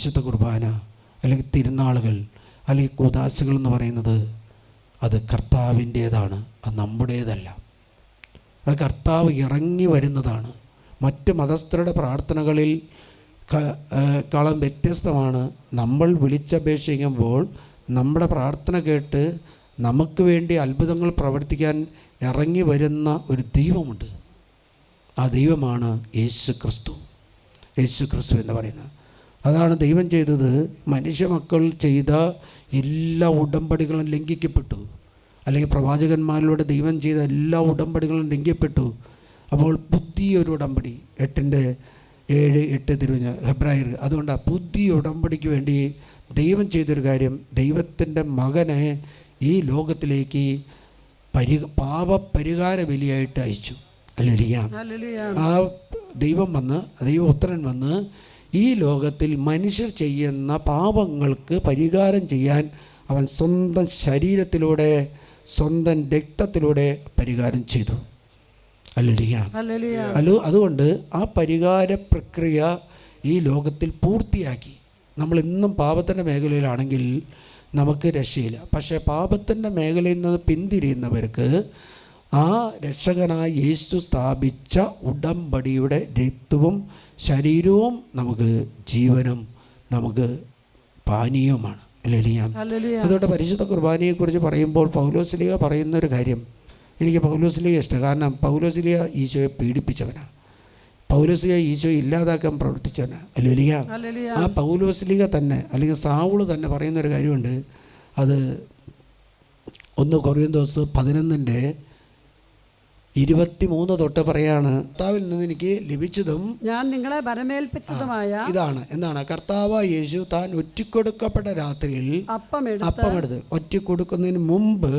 പരിശുദ്ധ കുർബാന അല്ലെങ്കിൽ തിരുനാളുകൾ അല്ലെങ്കിൽ കൂദാശകൾ എന്ന് പറയുന്നത് അത് കർത്താവിൻ്റേതാണ്, അത് നമ്മുടേതല്ല. അത് കർത്താവ് ഇറങ്ങി വരുന്നതാണ്. മറ്റ് മതസ്ഥരുടെ പ്രാർത്ഥനകളിൽ ക്കാളും വ്യത്യസ്തമാണ്. നമ്മൾ വിളിച്ചപേക്ഷിക്കുമ്പോൾ നമ്മുടെ പ്രാർത്ഥന കേട്ട് നമുക്ക് വേണ്ടി അത്ഭുതങ്ങൾ പ്രവർത്തിക്കാൻ ഇറങ്ങി വരുന്ന ഒരു ദൈവമുണ്ട്. ആ ദൈവമാണ് യേശു ക്രിസ്തു. യേശു ക്രിസ്തു എന്ന് പറയുന്നത് അതാണ് ദൈവം ചെയ്തത്. മനുഷ്യമക്കൾ ചെയ്ത എല്ലാ ഉടമ്പടികളും ലംഘിക്കപ്പെട്ടു, അല്ലെങ്കിൽ പ്രവാചകന്മാരിലൂടെ ദൈവം ചെയ്ത എല്ലാ ഉടമ്പടികളും ലംഘിക്കപ്പെട്ടു. അപ്പോൾ പുതിയൊരു ഉടമ്പടി 8:7-8 ഹെബ്രായർ. അതുകൊണ്ട് ആ പുതിയ ഉടമ്പടിക്ക് വേണ്ടി ദൈവം ചെയ്തൊരു കാര്യം, ദൈവത്തിൻ്റെ മകനെ ഈ ലോകത്തിലേക്ക് പാപപരിഹാര ബലിയായിട്ട് അയച്ചു. ഹല്ലേലൂയ. ആ ദൈവപുത്രൻ വന്ന് ഈ ലോകത്തിൽ മനുഷ്യർ ചെയ്യുന്ന പാപങ്ങൾക്ക് പരിഹാരം ചെയ്യാൻ അവൻ സ്വന്തം ശരീരത്തിലൂടെ സ്വന്തം രക്തത്തിലൂടെ പരിഹാരം ചെയ്തു. ഹല്ലേലൂയ. അതുകൊണ്ട് ആ പരിഹാര പ്രക്രിയ ഈ ലോകത്തിൽ പൂർത്തിയാക്കി. നമ്മൾ ഇന്നും പാപത്തിൻ്റെ മേഖലയിലാണെങ്കിൽ നമുക്ക് രക്ഷയില്ല. പക്ഷേ പാപത്തിൻ്റെ മേഖലയിൽ നിന്ന് പിന്തിരിയുന്നവർക്ക് ആ രക്ഷകനായ യേശു സ്ഥാപിച്ച ഉടമ്പടിയുടെ രക്തവും ശരീരവും നമുക്ക് ജീവനും നമുക്ക് പാനീയവുമാണ്. ഹല്ലേലൂയ. അതുകൊണ്ട് പരിശുദ്ധ കുർബാനയെക്കുറിച്ച് പറയുമ്പോൾ പൗലോസ്ലീഹ പറയുന്നൊരു കാര്യം എനിക്ക് പൗലോസ്ലീഹ ഇഷ്ടം. കാരണം പൗലോസ്ലീഹ ഈശോയെ പീഡിപ്പിച്ചവനാണ്. പൗലോസ്ലീഹ ഈശോയെ ഇല്ലാതാക്കാൻ പ്രവർത്തിച്ചവനാണ്. ഹല്ലേലൂയ. ആ പൗലോസ്ലീഹ തന്നെ അല്ലെങ്കിൽ സാവുൾ തന്നെ പറയുന്നൊരു കാര്യമുണ്ട്. അത് 1 കൊറിന്തോസ് 11:23 തൊട്ട് പറയാണ്, കർത്താവിൽ നിന്ന് എനിക്ക് ലഭിച്ചതും ഞാൻ നിങ്ങളെ വരമേൽപ്പിച്ചതുമായ ഇതാണ്. എന്താണ്? കർത്താവ് യേശു താൻ ഒറ്റിക്കൊടുക്കപ്പെട്ട രാത്രിയിൽ അപ്പമെടുത്ത് ഒറ്റിക്കൊടുക്കുന്നതിന് മുമ്പ്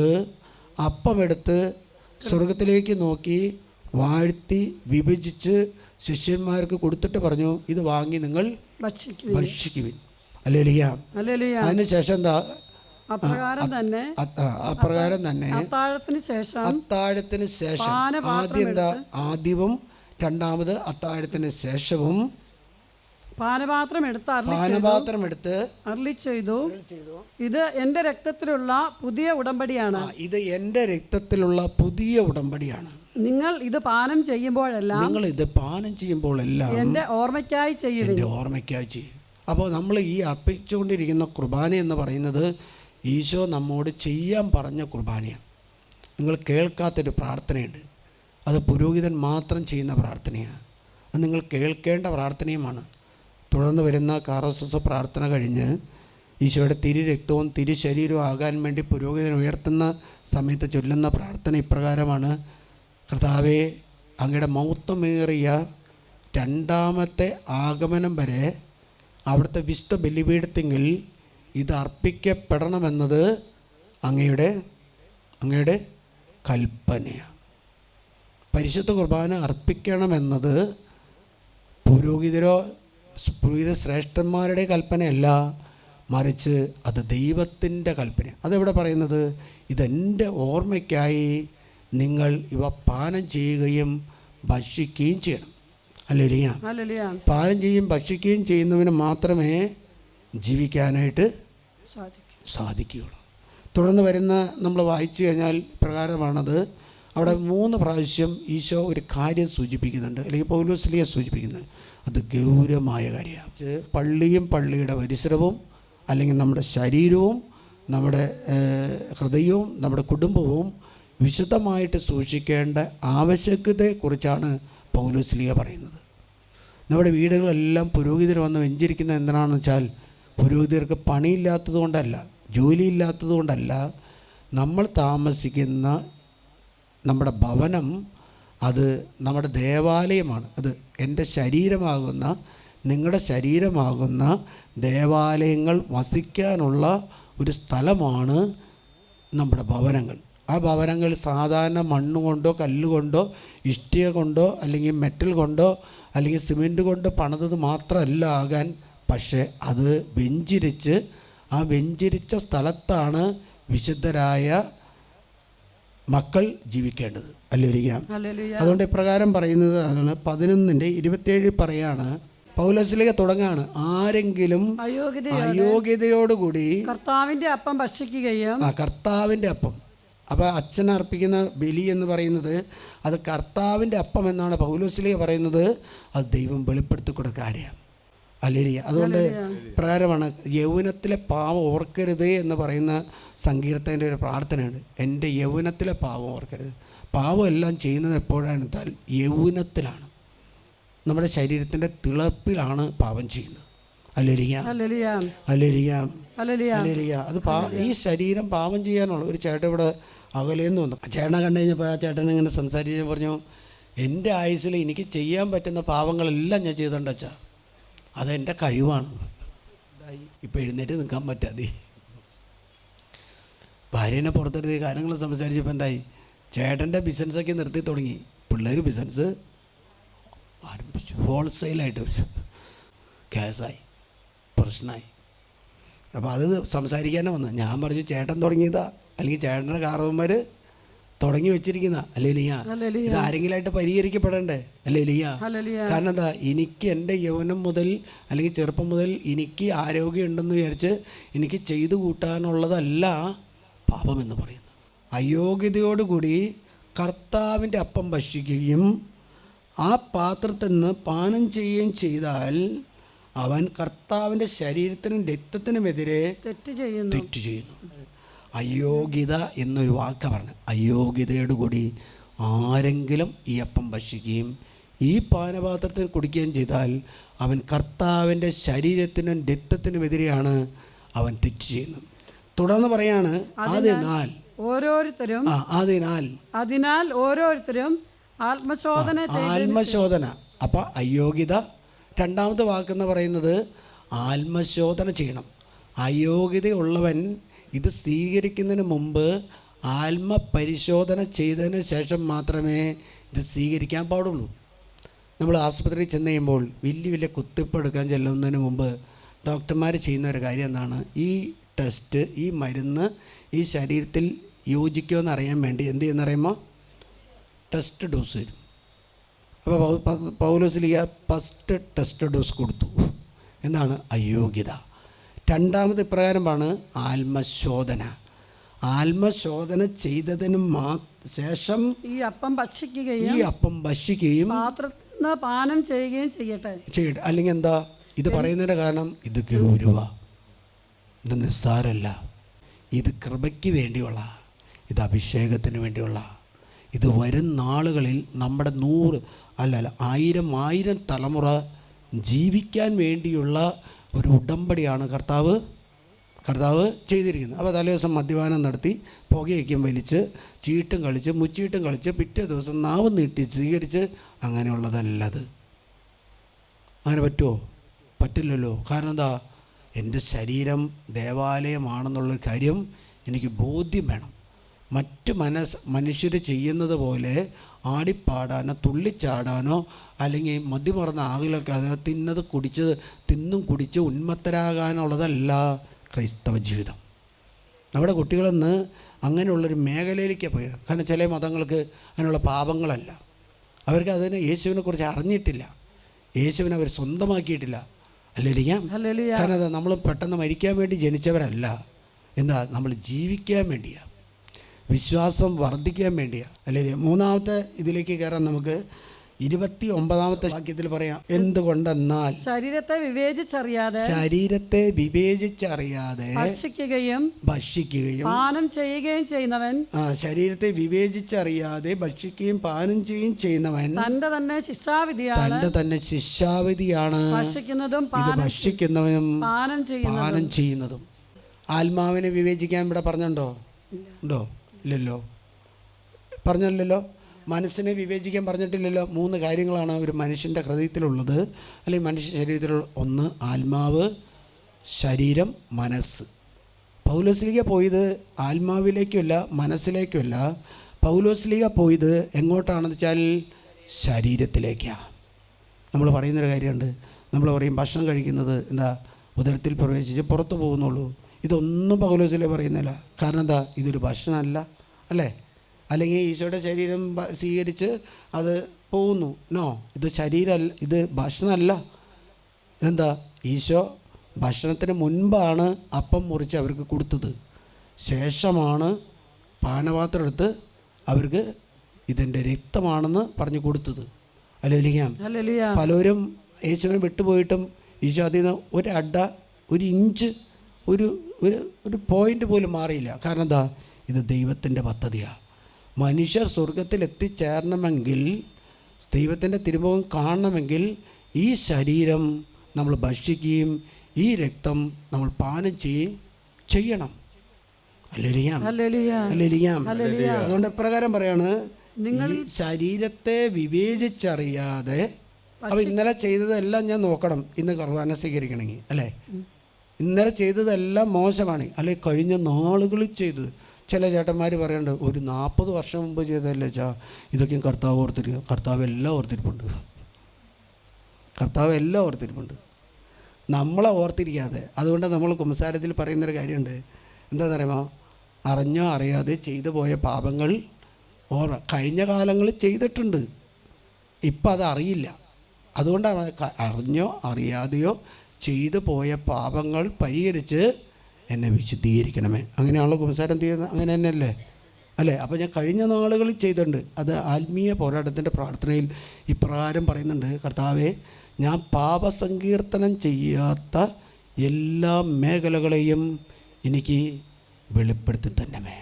അപ്പമെടുത്ത് സ്വർഗത്തിലേക്ക് നോക്കി വാഴ്ത്തി വിഭജിച്ച് ശിഷ്യന്മാർക്ക് കൊടുത്തിട്ട് പറഞ്ഞു, ഇത് വാങ്ങി നിങ്ങൾ ഭക്ഷിക്കുവിൻ. ഹല്ലേലൂയ. അതിനുശേഷം എന്താ? അപ്രകാരം തന്നെ അത്താഴത്തിന് ശേഷം ആദ്യവും രണ്ടാമത് അത്താഴത്തിന് ശേഷവും പാനപാത്രം എടുത്ത് അരുളി ചെയ്തു, ഇത് എൻ്റെ രക്തത്തിലുള്ള പുതിയ ഉടമ്പടിയാണ്. ഇത് എൻ്റെ രക്തത്തിലുള്ള പുതിയ ഉടമ്പടിയാണ്. നിങ്ങൾ ഇത് പാനം ചെയ്യുമ്പോഴെല്ലാം എൻ്റെ ഓർമ്മയ്ക്കായി ചെയ്യും. അപ്പോൾ നമ്മൾ ഈ അർപ്പിച്ചുകൊണ്ടിരിക്കുന്ന കുർബാന എന്ന് പറയുന്നത് ഈശോ നമ്മോട് ചെയ്യാൻ പറഞ്ഞ കുർബാനയാണ്. നിങ്ങൾ കേൾക്കാത്തൊരു പ്രാർത്ഥനയുണ്ട്. അത് പുരോഹിതൻ മാത്രം ചെയ്യുന്ന പ്രാർത്ഥനയാണ്. അത് നിങ്ങൾ കേൾക്കേണ്ട പ്രാർത്ഥനയുമാണ്. തുടർന്ന് വരുന്ന കാറോസസ് പ്രാർത്ഥന കഴിഞ്ഞ് ഈശോയുടെ തിരു രക്തവും തിരു ശരീരവും ആകാൻ വേണ്ടി പുരോഹിതൻ ഉയർത്തുന്ന സമയത്ത് ചൊല്ലുന്ന പ്രാർത്ഥന ഇപ്രകാരമാണ്: കർത്താവേ, അങ്ങയുടെ മഹത്വമേറിയ രണ്ടാമത്തെ ആഗമനം വരെ അവിടുത്തെ വിശുദ്ധ ബലിപീഠത്തിങ്കിൽ ഇത് അർപ്പിക്കപ്പെടണമെന്നത് അങ്ങയുടെ കൽപ്പനയാണ്. പരിശുദ്ധ കുർബാന അർപ്പിക്കണമെന്നത് പുരോഹിത ശ്രേഷ്ഠന്മാരുടെ കൽപ്പനയല്ല, മറിച്ച് അത് ദൈവത്തിൻ്റെ കൽപ്പന. അതെവിടെ പറയുന്നത്? ഇതെൻ്റെ ഓർമ്മയ്ക്കായി നിങ്ങൾ ഇവ പാനം ചെയ്യുകയും ഭക്ഷിക്കുകയും ചെയ്യണം. ഹല്ലേലൂയ. പാനം ചെയ്യുകയും ഭക്ഷിക്കുകയും ചെയ്യുന്നവന് മാത്രമേ ജീവിക്കാനായിട്ട് സാധിക്കുകയുള്ളൂ. തുടർന്ന് വരുന്ന നമ്മൾ വായിച്ചു കഴിഞ്ഞാൽ പ്രകാരമാണത്. അവിടെ 3 പ്രാവശ്യം ഈശോ ഒരു കാര്യം സൂചിപ്പിക്കുന്നുണ്ട്, അല്ലെങ്കിൽ പൗലോസ്ലീഹ സൂചിപ്പിക്കുന്നത്. അത് ഗൗരവമായ കാര്യമാണ്. പള്ളിയും പള്ളിയുടെ പരിസരവും അല്ലെങ്കിൽ നമ്മുടെ ശരീരവും നമ്മുടെ ഹൃദയവും നമ്മുടെ കുടുംബവും വിശുദ്ധമായിട്ട് സൂക്ഷിക്കേണ്ട ആവശ്യകതയെക്കുറിച്ചാണ് പൗലോസ്ലീഹ പറയുന്നത്. നമ്മുടെ വീടുകളെല്ലാം പുരോഹിതർ വന്ന് വെഞ്ചരിക്കുന്നത് എന്തിനാണെന്ന് വെച്ചാൽ, പുരോഹിതർക്ക് പണിയില്ലാത്തത് കൊണ്ടല്ല, ജോലിയില്ലാത്തത് കൊണ്ടല്ല. നമ്മൾ താമസിക്കുന്ന നമ്മുടെ ഭവനം അത് നമ്മുടെ ദേവാലയമാണ്. അത് എൻ്റെ ശരീരമാകുന്ന നിങ്ങളുടെ ശരീരമാകുന്ന ദേവാലയങ്ങൾ വസിക്കാനുള്ള ഒരു സ്ഥലമാണ് നമ്മുടെ ഭവനങ്ങൾ. ആ ഭവനങ്ങൾ സാധാരണ മണ്ണുകൊണ്ടോ കല്ലുകൊണ്ടോ ഇഷ്ടിക കൊണ്ടോ അല്ലെങ്കിൽ മെറ്റൽ കൊണ്ടോ അല്ലെങ്കിൽ സിമെൻറ്റ് കൊണ്ട് പണിതത് മാത്രമല്ല ആകാൻ. പക്ഷേ അത് വെഞ്ചരിച്ച് ആ വെഞ്ചരിച്ച സ്ഥലത്താണ് വിശുദ്ധരായ മക്കൾ ജീവിക്കേണ്ടത്. ഹല്ലേലൂയ. അതുകൊണ്ട് ഇപ്രകാരം പറയുന്നത് 11:27 പറയാണ്, പൗലോസ്ലീഹ തുടങ്ങാണ്, ആരെങ്കിലും അയോഗ്യതയോടുകൂടി കർത്താവിന്റെ അപ്പം ഭക്ഷിക്കുകയും. കർത്താവിൻ്റെ അപ്പം. അപ്പോൾ അച്ഛൻ അർപ്പിക്കുന്ന ബലി എന്ന് പറയുന്നത് അത് കർത്താവിൻ്റെ അപ്പം എന്നാണ് പൗലോസ്ലീഹ പറയുന്നത്. അത് ദൈവം വെളിപ്പെടുത്തി കൊടുത്ത കാര്യമാണ്. ഹല്ലേലൂയ. അതുകൊണ്ട് പ്രകാരമാണ് യൗവനത്തിലെ പാവം ഓർക്കരുത് എന്ന് പറയുന്ന സങ്കീർത്തൻ്റെ ഒരു പ്രാർത്ഥനയുണ്ട്. എൻ്റെ യൗവനത്തിലെ പാവം ഓർക്കരുത്. പാവം എല്ലാം ചെയ്യുന്നത് എപ്പോഴാണ് വെച്ചാൽ യൗവനത്തിലാണ്, നമ്മുടെ ശരീരത്തിൻ്റെ തിളപ്പിലാണ് പാപം ചെയ്യുന്നത്. Hallelujah, hallelujah, hallelujah. അത് ഈ ശരീരം പാപം ചെയ്യാനുള്ള ഒരു ചേട്ടൻ ഇവിടെ അകലേന്ന് വന്നു. ചേട്ടനെ കണ്ടു കഴിഞ്ഞപ്പോൾ ആ ചേട്ടൻ ഇങ്ങനെ സംസാരിച്ച് പറഞ്ഞു, എൻ്റെ ആയുസ്സിൽ എനിക്ക് ചെയ്യാൻ പറ്റുന്ന പാവങ്ങളെല്ലാം ഞാൻ ചെയ്തിട്ടുണ്ട് അച്ഛാ, അതെൻ്റെ കഴിവാണ്. ഇപ്പം എഴുന്നേറ്റ് നിൽക്കാൻ പറ്റാതെ ഭാര്യനെ പുറത്തെടുത്ത് കാര്യങ്ങൾ സംസാരിച്ചപ്പോൾ എന്തായി, ചേട്ടൻ്റെ ബിസിനസ്സൊക്കെ നിർത്തി തുടങ്ങി. പിള്ളേർ ബിസിനസ് ആരംഭിച്ചു, ഹോൾസെയിലായിട്ട് കേസായി, പ്രശ്നമായി. അപ്പോൾ അത് സംസാരിക്കാനേ വന്നു. ഞാൻ പറഞ്ഞു, ചേട്ടൻ തുടങ്ങിയതാ അല്ലെങ്കിൽ ചേട്ടൻ്റെ കാരണവന്മാർ തുടങ്ങി വെച്ചിരിക്കുന്ന ഹല്ലേലൂയ. ഇത് ആരെങ്കിലുമായിട്ട് പരിഹരിക്കപ്പെടണ്ടേ? ഹല്ലേലൂയ. കാരണം എന്താ, എനിക്ക് എൻ്റെ യൗവനം മുതൽ അല്ലെങ്കിൽ ചെറുപ്പം മുതൽ എനിക്ക് ആരോഗ്യം ഉണ്ടെന്ന് വിചാരിച്ച് എനിക്ക് ചെയ്തു കൂട്ടാനുള്ളതല്ല പാപമെന്ന് പറയുന്നത്. അയോഗ്യതയോടുകൂടി കർത്താവിൻ്റെ അപ്പം ഭക്ഷിക്കുകയും ആ പാത്രത്തിൽ നിന്ന് പാനം ചെയ്യുകയും ചെയ്താൽ അവൻ കർത്താവിൻ്റെ ശരീരത്തിനും രക്തത്തിനുമെതിരെ തെറ്റ് ചെയ്യുന്നു. അയോഗ്യത എന്നൊരു വാക്ക പറഞ്ഞു. അയോഗ്യതയോടുകൂടി ആരെങ്കിലും ഈ അപ്പം ഭക്ഷിക്കുകയും ഈ പാനപാത്രത്തിൽ കുടിക്കുകയും ചെയ്താൽ അവൻ കർത്താവിൻ്റെ ശരീരത്തിനും രക്തത്തിനുമെതിരെയാണ് അവൻ തെറ്റ് ചെയ്യുന്നത്. തുടർന്ന് പറയാണ്, അതിനാൽ ഓരോരുത്തരും ആത്മശോധന. അപ്പം അയോഗ്യത. രണ്ടാമത്തെ വാക്കെന്ന് പറയുന്നത് ആത്മശോധന ചെയ്യണം. അയോഗ്യതയുള്ളവൻ ഇത് സ്വീകരിക്കുന്നതിന് മുമ്പ് ആത്മപരിശോധന ചെയ്തതിന് ശേഷം മാത്രമേ ഇത് സ്വീകരിക്കാൻ പാടുള്ളൂ. നമ്മൾ ആസ്പത്രിയിൽ ചെന്ന് കഴിയുമ്പോൾ വലിയ വലിയ കുത്തിവെപ്പ് എടുക്കാൻ ചെല്ലുന്നതിന് മുമ്പ് ഡോക്ടർമാർ ചെയ്യുന്ന ഒരു കാര്യം എന്താണ്, ഈ ടെസ്റ്റ്, ഈ മരുന്ന് ഈ ശരീരത്തിൽ യോജിക്കുമെന്ന് അറിയാൻ വേണ്ടി എന്ത് ചെയ്യുന്നറിയുമ്പോൾ ടെസ്റ്റ് ഡോസ് തരും. അപ്പോൾ പൗലോസ്ലീഹ ഫസ്റ്റ് ടെസ്റ്റ് ഡോസ് കൊടുത്തു. എന്താണ്? അയോഗ്യത. രണ്ടാമത് ഇപ്രകാരമാണ് ആത്മശോധന. ആത്മശോധന ചെയ്തതിന് ശേഷം ഈ അപ്പം ഭക്ഷിക്കുകയും പാനം ചെയ്യുകയും ചെയ്യട്ടെ. അല്ലെങ്കിൽ എന്താ ഇത് പറയുന്നതിൻ്റെ കാരണം, ഇത് ഗൗരവ, ഇത് നിസ്സാരമല്ല, ഇത് കൃപയ്ക്ക് വേണ്ടിയുള്ള, ഇത് അഭിഷേകത്തിന് വേണ്ടിയുള്ള, ഇത് വരും നാളുകളിൽ നമ്മുടെ 1000 തലമുറ ജീവിക്കാൻ വേണ്ടിയുള്ള ഒരു ഉടമ്പടിയാണ് കർത്താവ് ചെയ്തിരിക്കുന്നത്. അപ്പോൾ തലേദിവസം മദ്യപാനം നടത്തി പുകയൊക്കെയും വലിച്ച് ചീട്ടും കളിച്ച് മുച്ചീട്ടും കളിച്ച് പിറ്റേ ദിവസം നാവ് നീട്ടി സ്വീകരിച്ച് അങ്ങനെയുള്ളതല്ലത്. അങ്ങനെ പറ്റുമോ? പറ്റില്ലല്ലോ. കാരണം എന്താ, എൻ്റെ ശരീരം ദേവാലയമാണെന്നുള്ളൊരു കാര്യം എനിക്ക് ബോധ്യം വേണം. മറ്റ് മനുഷ്യർ ചെയ്യുന്നത് പോലെ ആടിപ്പാടാനോ തുള്ളിച്ചാടാനോ അല്ലെങ്കിൽ മദ്യമറന്ന ആകിലൊക്കെ അതിനെ തിന്നും കുടിച്ച് ഉന്മത്തരാകാനുള്ളതല്ല ക്രൈസ്തവ ജീവിതം. നമ്മുടെ കുട്ടികളെന്ന് അങ്ങനെയുള്ളൊരു മേഖലയിലേക്ക് പോയി. കാരണം ചില മതങ്ങൾക്ക് അതിനുള്ള പാപങ്ങളല്ല, അവർക്ക് അതിന് യേശുവിനെക്കുറിച്ച് അറിഞ്ഞിട്ടില്ല, യേശുവിനെ അവർ സ്വന്തമാക്കിയിട്ടില്ല. ഹല്ലേലൂയ. കാരണം അതാ, നമ്മൾ പെട്ടെന്ന് മരിക്കാൻ വേണ്ടി ജനിച്ചവരല്ല. എന്താ, നമ്മൾ ജീവിക്കാൻ വേണ്ടിയാണ്, വിശ്വാസം വർദ്ധിക്കാൻ വേണ്ടിയാണ്. അല്ലെങ്കിൽ മൂന്നാമത്തെ ഇതിലേക്ക് കയറാൻ നമുക്ക് 29ാമത്തെ വാക്യത്തിൽ പറയാം. എന്തുകൊണ്ടെന്നാൽ ശരീരത്തെ വിവേചിച്ചറിയാതെ ഭക്ഷിക്കുകയും പാനം ചെയ്യുകയും ചെയ്യുന്നവൻ, ശരീരത്തെ വിവേചിച്ചറിയാതെ ഭക്ഷിക്കുകയും പാനം ചെയ്യുകയും ചെയ്യുന്നവൻ തന്റെ തന്നെ ശിക്ഷാവിധിയാണ് ഭക്ഷിക്കുന്നവനും പാനം ചെയ്യുന്നതും. ആത്മാവിനെ വിവേചിക്കാൻ ഇവിടെ പറഞ്ഞുണ്ടോ? ഉണ്ടോ? ഇല്ലല്ലോ. പറഞ്ഞല്ലോ. മനസ്സിനെ വിവേചിക്കാൻ പറഞ്ഞിട്ടില്ലല്ലോ. 3 കാര്യങ്ങളാണ് ഒരു മനുഷ്യൻ്റെ ഹൃദയത്തിലുള്ളത്, അല്ലെങ്കിൽ മനുഷ്യ ശരീരത്തിലുള്ള. ഒന്ന് ആത്മാവ്, ശരീരം, മനസ്സ്. പൗലോസ്ലീഹ പോയത് ആത്മാവിലേക്കുമല്ല മനസ്സിലേക്കുമല്ല. പൗലോസ്ലീഹ പോയത് എങ്ങോട്ടാണെന്ന് വെച്ചാൽ ശരീരത്തിലേക്കാണ്. നമ്മൾ പറയുന്നൊരു കാര്യമുണ്ട്. നമ്മൾ പറയും ഭക്ഷണം കഴിക്കുന്നത് എന്താ, ഉദരത്തിൽ പ്രവേശിച്ച് പുറത്തു പോകുന്നുള്ളൂ. ഇതൊന്നും പൗലോസ്ലീഹ പറയുന്നില്ല. കാരണം എന്താ, ഇതൊരു ഭക്ഷണമല്ല, അല്ലേ? അല്ലെങ്കിൽ ഈശോയുടെ ശരീരം സ്വീകരിച്ച് അത് പോകുന്നു. നോ, ഇത് ശരീരമല്ല, ഇത് ഭക്ഷണമല്ല. ഇതെന്താ? ഈശോ ഭക്ഷണത്തിന് മുൻപാണ് അപ്പം മുറിച്ച് അവർക്ക് കൊടുത്തത്. ശേഷമാണ് പാനപാത്രം എടുത്ത് അവർക്ക് ഇതെൻ്റെ രക്തമാണെന്ന് പറഞ്ഞു കൊടുത്തത്. ഹല്ലേലൂയ. പലരും യേശുവിനെ വിട്ടുപോയിട്ടും ഈശോ അതിൽ നിന്ന് ഒരട, ഒരു ഇഞ്ച്, ഒരു ഒരു പോയിൻ്റ് പോലും മാറിയില്ല. കാരണം എന്താ? ഇത് ദൈവത്തിൻ്റെ പദ്ധതിയാണ്. മനുഷ്യർ സ്വർഗത്തിൽ എത്തിച്ചേരണമെങ്കിൽ, ദൈവത്തിൻ്റെ തിരുമുഖം കാണണമെങ്കിൽ ഈ ശരീരം നമ്മൾ ഭക്ഷിക്കുകയും ഈ രക്തം നമ്മൾ പാനം ചെയ്യണം. അതുകൊണ്ട് ഇപ്രകാരം പറയാണ്, ഈ ശരീരത്തെ വിവേചിച്ചറിയാതെ. അപ്പോൾ ഇന്നലെ ചെയ്തതെല്ലാം ഞാൻ നോക്കണം ഇന്ന് കുർബാന സ്വീകരിക്കണമെങ്കിൽ, അല്ലേ? ഇന്നലെ ചെയ്തതെല്ലാം മോശമാണ്, അല്ലെ കഴിഞ്ഞ നാളുകളിൽ ചെയ്തത്. ചില ചേട്ടന്മാർ പറയണ്ട്, ഒരു 40 വർഷം മുമ്പ് ചെയ്തതല്ലേ ചാ, ഇതൊക്കെയും കർത്താവ് ഓർത്തിരിക്കുക. കർത്താവ് എല്ലാം ഓർത്തിരിപ്പുണ്ട്. നമ്മളെ ഓർത്തിരിക്കാതെ. അതുകൊണ്ട് നമ്മൾ കുമ്പസാരത്തിൽ പറയുന്നൊരു കാര്യമുണ്ട്. എന്താണെന്ന് അറിയുമോ? അറിഞ്ഞോ അറിയാതെ ചെയ്തു പോയ പാപങ്ങൾ കഴിഞ്ഞ കാലങ്ങളിൽ ചെയ്തിട്ടുണ്ട്, ഇപ്പം അതറിയില്ല. അതുകൊണ്ടാണ് അറിഞ്ഞോ അറിയാതെയോ ചെയ്തു പോയ പാപങ്ങൾ പരിഹരിച്ച് എന്നെ വിശുദ്ധീകരിക്കണമേ. അങ്ങനെയാണല്ലോ കുമ്പസാരം ചെയ്യുന്നത്. അങ്ങനെ തന്നെയല്ലേ, അല്ലേ? അപ്പോൾ ഞാൻ കഴിഞ്ഞ നാളുകളിൽ ചെയ്തിട്ടുണ്ട്. അത് ആത്മീയ പോരാട്ടത്തിൻ്റെ പ്രാർത്ഥനയിൽ ഇപ്രകാരം പറയുന്നുണ്ട്: കർത്താവേ, ഞാൻ പാപസങ്കീർത്തനം ചെയ്യാത്ത എല്ലാ മേഖലകളെയും എനിക്ക് വെളിപ്പെടുത്തി തന്നമേ.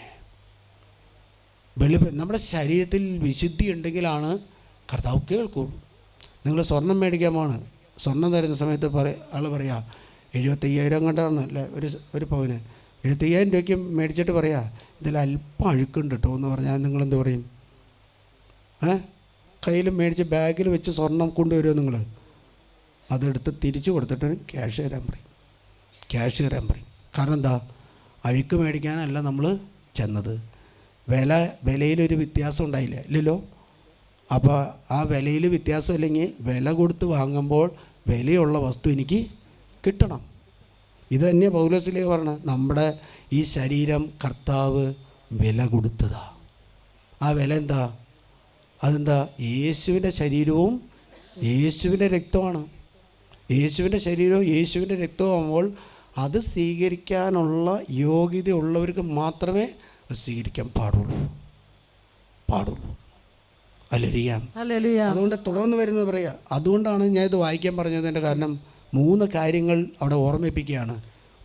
നമ്മുടെ ശരീരത്തിൽ വിശുദ്ധി ഉണ്ടെങ്കിലാണ് കർത്താവ് കേൾക്കുള്ളൂ. നിങ്ങൾ സ്വർണം മേടിക്കാൻ പോണ്, സ്വർണം തരുന്ന സമയത്ത് ആൾ പറയാ 75,000 കണ്ടാണ് അല്ലേ ഒരു പവന്. 75,000 രൂപയ്ക്ക് മേടിച്ചിട്ട് പറയാ ഇതിൽ അല്പം അഴുക്കുണ്ട് കേട്ടോ എന്ന് പറഞ്ഞാൽ നിങ്ങളെന്ത് പറയും? കയ്യിൽ മേടിച്ച് ബാഗിൽ വെച്ച് സ്വർണം കൊണ്ടുവരുമോ നിങ്ങൾ? അതെടുത്ത് തിരിച്ചു കൊടുത്തിട്ട് ക്യാഷ് തരാൻ പറയും. കാരണം എന്താ? അഴുക്ക് മേടിക്കാനല്ല നമ്മൾ ചെന്നത്. വിലയിലൊരു വ്യത്യാസം ഉണ്ടായില്ല, ഇല്ലല്ലോ? അപ്പോൾ ആ വിലയിൽ വ്യത്യാസം ഇല്ലെങ്കിൽ വില കൊടുത്ത് വാങ്ങുമ്പോൾ വിലയുള്ള വസ്തു എനിക്ക് കിട്ടണം. ഇത് തന്നെ പൗലോസിലേക്ക് പറഞ്ഞത്. നമ്മുടെ ഈ ശരീരം കർത്താവ് വില കൊടുത്തതാ. ആ വില എന്താ? അതെന്താ? യേശുവിൻ്റെ ശരീരവും യേശുവിൻ്റെ രക്തമാണ്. യേശുവിൻ്റെ ശരീരവും യേശുവിൻ്റെ രക്തമാകുമ്പോൾ അത് സ്വീകരിക്കാനുള്ള യോഗ്യതയുള്ളവർക്ക് മാത്രമേ അത് സ്വീകരിക്കാൻ പാടുള്ളൂ. അതുകൊണ്ട് തുടർന്ന് വരുന്നത് പറയുക. അതുകൊണ്ടാണ് ഞാൻ ഇത് വായിക്കാൻ പറഞ്ഞതിൻ്റെ കാരണം 3 കാര്യങ്ങൾ അവിടെ ഓർമ്മിപ്പിക്കുകയാണ്.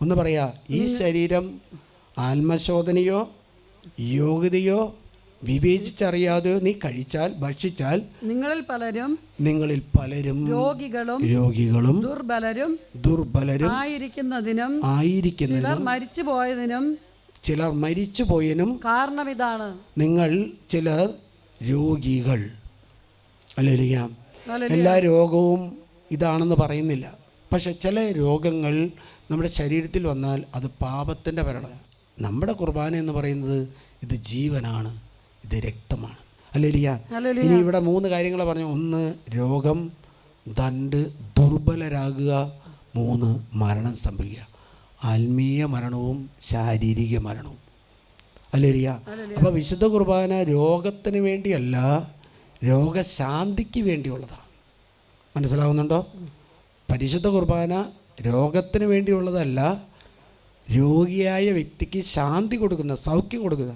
ഒന്ന് പറയാ, ഈ ശരീരം ആത്മശോധനയോ യോഗ്യതയോ വിവേചിച്ചറിയാതെയോ നീ കഴിച്ചാൽ, ഭക്ഷിച്ചാൽ നിങ്ങളിൽ പലരും രോഗികളും ദുർബലരും ആയിരിക്കുന്നതിനും ചിലർ മരിച്ചുപോയതിനും കാരണം ഇതാണ്. നിങ്ങൾ ചിലർ രോഗികൾ. ഹല്ലേലൂയ. എല്ലാ രോഗവും ഇതാണെന്ന് പറയുന്നില്ല. പക്ഷെ ചില രോഗങ്ങൾ നമ്മുടെ ശരീരത്തിൽ വന്നാൽ അത് പാപത്തിൻ്റെ ഭരണമാണ്. നമ്മുടെ കുർബാന എന്ന് പറയുന്നത് ഇത് ജീവനാണ്, ഇത് രക്തമാണ്. ഹല്ലേലൂയ. ഇനി ഇവിടെ 3 കാര്യങ്ങൾ പറഞ്ഞു. 1 രോഗം, 2 ദുർബലരാകുക, 3 മരണം സംഭവിക്കുക. ആത്മീയ മരണവും ശാരീരിക മരണവും. ഹല്ലേലൂയ. അപ്പോൾ വിശുദ്ധ കുർബാന രോഗത്തിന് വേണ്ടിയല്ല, രോഗശാന്തിക്ക് വേണ്ടിയുള്ളതാണ്. മനസ്സിലാവുന്നുണ്ടോ? പരിശുദ്ധ കുർബാന രോഗത്തിന് വേണ്ടിയുള്ളതല്ല, രോഗിയായ വ്യക്തിക്ക് ശാന്തി കൊടുക്കുന്ന, സൗഖ്യം കൊടുക്കുന്ന.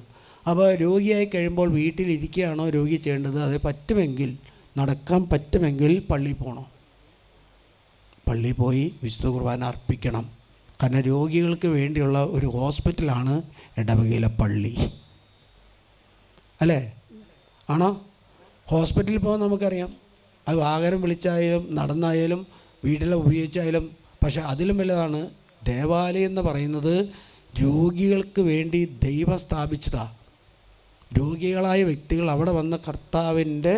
അപ്പോൾ രോഗിയായി കഴിയുമ്പോൾ വീട്ടിലിരിക്കുകയാണോ രോഗി ചെയ്യേണ്ടത്? അത് പറ്റുമെങ്കിൽ, നടക്കാൻ പറ്റുമെങ്കിൽ പള്ളിയിൽ പോകണം. പള്ളിയിൽ പോയി വിശുദ്ധ കുർബാന അർപ്പിക്കണം. കാരണം രോഗികൾക്ക് വേണ്ടിയുള്ള ഒരു ഹോസ്പിറ്റലാണ് ഇടവകയിലെ പള്ളി, അല്ലേ? ആണോ? ഹോസ്പിറ്റലിൽ പോകാൻ നമുക്കറിയാം, അത് വാഹനം വിളിച്ചായാലും നടന്നായാലും വീട്ടിൽ ഉപയോഗിച്ചായാലും. പക്ഷെ അതിലും വലുതാണ് ദേവാലയം എന്ന് പറയുന്നത്. രോഗികൾക്ക് വേണ്ടി ദൈവം സ്ഥാപിച്ചതാണ്. രോഗികളായ വ്യക്തികൾ അവിടെ വന്ന കർത്താവിൻ്റെ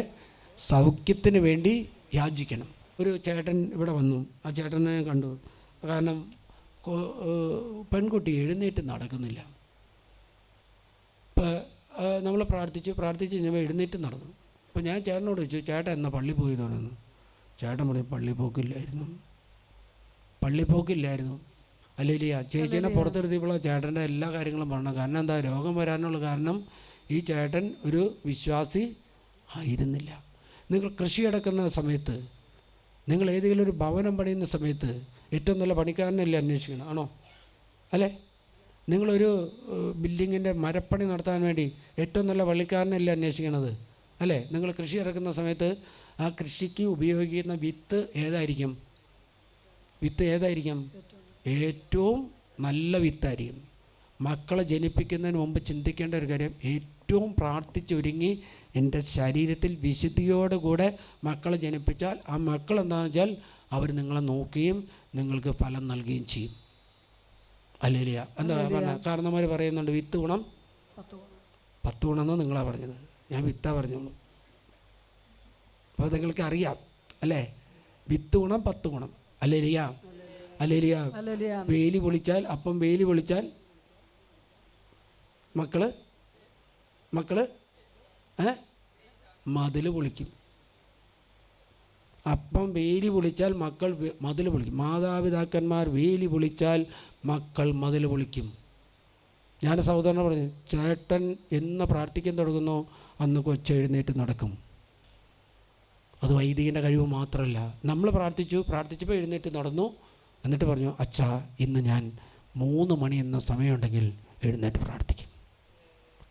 സൗഖ്യത്തിന് വേണ്ടി യാചിക്കണം. ഒരു ചേട്ടൻ ഇവിടെ വന്നു. ആ ചേട്ടനെ കണ്ടു. കാരണം പെൺകുട്ടി എഴുന്നേറ്റ് നടക്കുന്നില്ല. ഇപ്പോൾ നമ്മൾ പ്രാർത്ഥിച്ച് കഴിഞ്ഞപ്പോൾ എഴുന്നേറ്റ് നടന്നു. അപ്പോൾ ഞാൻ ചേട്ടനോട് ചോദിച്ചു, ചേട്ടൻ എന്നാ പള്ളി പോയി തുടങ്ങുന്നു? ചേട്ടൻ പറയും, പള്ളിപ്പോക്കില്ലായിരുന്നു. അല്ലെങ്കിൽ ചേച്ചീനെ പുറത്തെടുത്തിയപ്പോൾ ചേട്ടൻ്റെ എല്ലാ കാര്യങ്ങളും പറഞ്ഞു. കാരണം എന്താ? രോഗം വരാനുള്ള കാരണം ഈ ചേട്ടൻ ഒരു വിശ്വാസി ആയിരുന്നില്ല. നിങ്ങൾ കൃഷി എടുക്കുന്ന സമയത്ത് നിങ്ങൾ ഏതെങ്കിലും ഒരു ഭവനം പണിയുന്ന സമയത്ത് ഏറ്റവും നല്ല പണിക്കാരനല്ലേ അന്വേഷിക്കണം, ആണോ? അല്ലേ? നിങ്ങളൊരു ബിൽഡിങ്ങിൻ്റെ മരപ്പണി നടത്താൻ വേണ്ടി ഏറ്റവും നല്ല പള്ളിക്കാരനല്ലേ അന്വേഷിക്കണത്, അല്ലേ? നിങ്ങൾ കൃഷി ഇറക്കുന്ന സമയത്ത് ആ കൃഷിക്ക് ഉപയോഗിക്കുന്ന വിത്ത് ഏതായിരിക്കും? ഏറ്റവും നല്ല വിത്തായിരിക്കും. മക്കളെ ജനിപ്പിക്കുന്നതിന് മുമ്പ് ചിന്തിക്കേണ്ട ഒരു കാര്യം, ഏറ്റവും പ്രാർത്ഥിച്ചൊരുങ്ങി എൻ്റെ ശരീരത്തിൽ വിശുദ്ധിയോടുകൂടെ മക്കളെ ജനിപ്പിച്ചാൽ ആ മക്കൾ എന്താണെന്ന് വെച്ചാൽ അവർ നിങ്ങളെ നോക്കുകയും നിങ്ങൾക്ക് ഫലം നൽകുകയും ചെയ്യും. അല്ലേലിയ. എന്താ പറഞ്ഞ കാരണന്മാർ പറയുന്നുണ്ട്, വിത്ത് ഗുണം 10 ഗുണമെന്ന് നിങ്ങളാണ് പറഞ്ഞത്, ഞാൻ വിത്താ പറഞ്ഞോളൂ. അപ്പോൾ നിങ്ങൾക്ക് അറിയാം അല്ലേ? വിത്ത് ഗുണം 10 ഗുണം. അല്ലേലിയ. വേലി പൊളിച്ചാൽ വേലി പൊളിച്ചാൽ മക്കള് മതിൽ പൊളിക്കും. വേലി പൊളിച്ചാൽ മക്കൾ മതിൽ പൊളിക്കും. മാതാപിതാക്കന്മാർ വേലി പൊളിച്ചാൽ മക്കൾ മതിൽ പൊളിക്കും. ഞാൻ സഹോദരനെ പറഞ്ഞു, ചേട്ടൻ എന്ന് പ്രാർത്ഥിക്കാൻ തുടങ്ങുന്നു അന്ന് കൊച്ചെഴുന്നേറ്റ് നടക്കും. അത് വൈദികൻ്റെ കഴിവ് മാത്രമല്ല. നമ്മൾ പ്രാർത്ഥിച്ചപ്പോൾ എഴുന്നേറ്റ് നടന്നു. എന്നിട്ട് പറഞ്ഞു, അച്ഛാ ഇന്ന് ഞാൻ 3 മണി എന്ന സമയമുണ്ടെങ്കിൽ എഴുന്നേറ്റ് പ്രാർത്ഥിക്കും.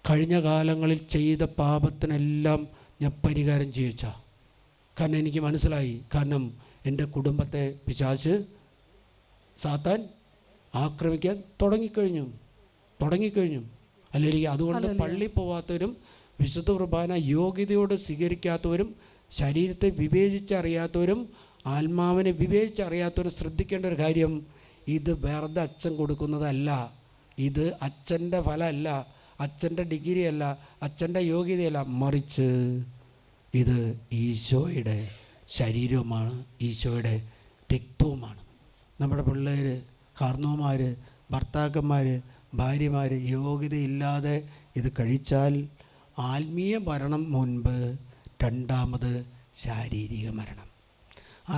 കഴിഞ്ഞ കാലങ്ങളിൽ ചെയ്ത പാപത്തിനെല്ലാം ഞാൻ പരിഹാരം ചെയ്യച്ചാ. കാരണം എനിക്ക് മനസ്സിലായി, കാരണം എൻ്റെ കുടുംബത്തെ പിശാച് സാത്താൻ ആക്രമിക്കാൻ തുടങ്ങിക്കഴിഞ്ഞു. അല്ലെങ്കിൽ അതുകൊണ്ട് പള്ളി പോവാത്തവരും വിശുദ്ധ കുർബാന യോഗ്യതയോട് സ്വീകരിക്കാത്തവരും ശരീരത്തെ വിവേചിച്ചറിയാത്തവരും ആത്മാവിനെ വിവേചിച്ചറിയാത്തവരും ശ്രദ്ധിക്കേണ്ട ഒരു കാര്യം, ഇത് വെറുതെ അച്ഛൻ കൊടുക്കുന്നതല്ല, ഇത് അച്ഛൻ്റെ ഫലമല്ല, അച്ഛൻ്റെ ഡിഗ്രി അല്ല, അച്ഛൻ്റെ യോഗ്യതയല്ല, മറിച്ച് ഇത് ഈശോയുടെ ശരീരവുമാണ്, ഈശോയുടെ രക്തവുമാണ്. നമ്മുടെ പിള്ളേർ, കാർന്നോമാർ, ഭർത്താക്കന്മാർ, ഭാര്യമാർ യോഗ്യതയില്ലാതെ ഇത് കഴിച്ചാൽ ആത്മീയ മരണം മുൻപ്, രണ്ടാമത് ശാരീരിക മരണം.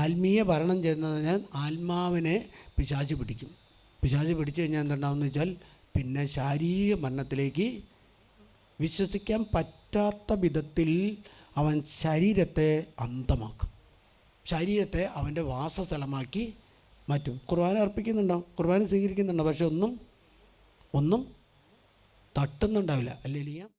ആത്മീയ മരണം ചെന്നതിനാൽ ആത്മാവിനെ പിശാച് പിടിക്കും. പിശാച് പിടിച്ചു കഴിഞ്ഞാൽ എന്തുണ്ടാവുമെന്ന് വെച്ചാൽ പിന്നെ ശാരീരിക മരണത്തിലേക്ക് വിശ്വസിക്കാൻ പറ്റാത്ത വിധത്തിൽ അവൻ ശരീരത്തെ അന്ധമാക്കും, ശരീരത്തെ അവൻ്റെ വാസസ്ഥലമാക്കി മാറ്റും. കുർബാന അർപ്പിക്കുന്നുണ്ടോ, കുർബാന സ്വീകരിക്കുന്നുണ്ടോ, പക്ഷെ ഒന്നും തട്ടുന്നുണ്ടാവില്ല. അല്ലെങ്കിൽ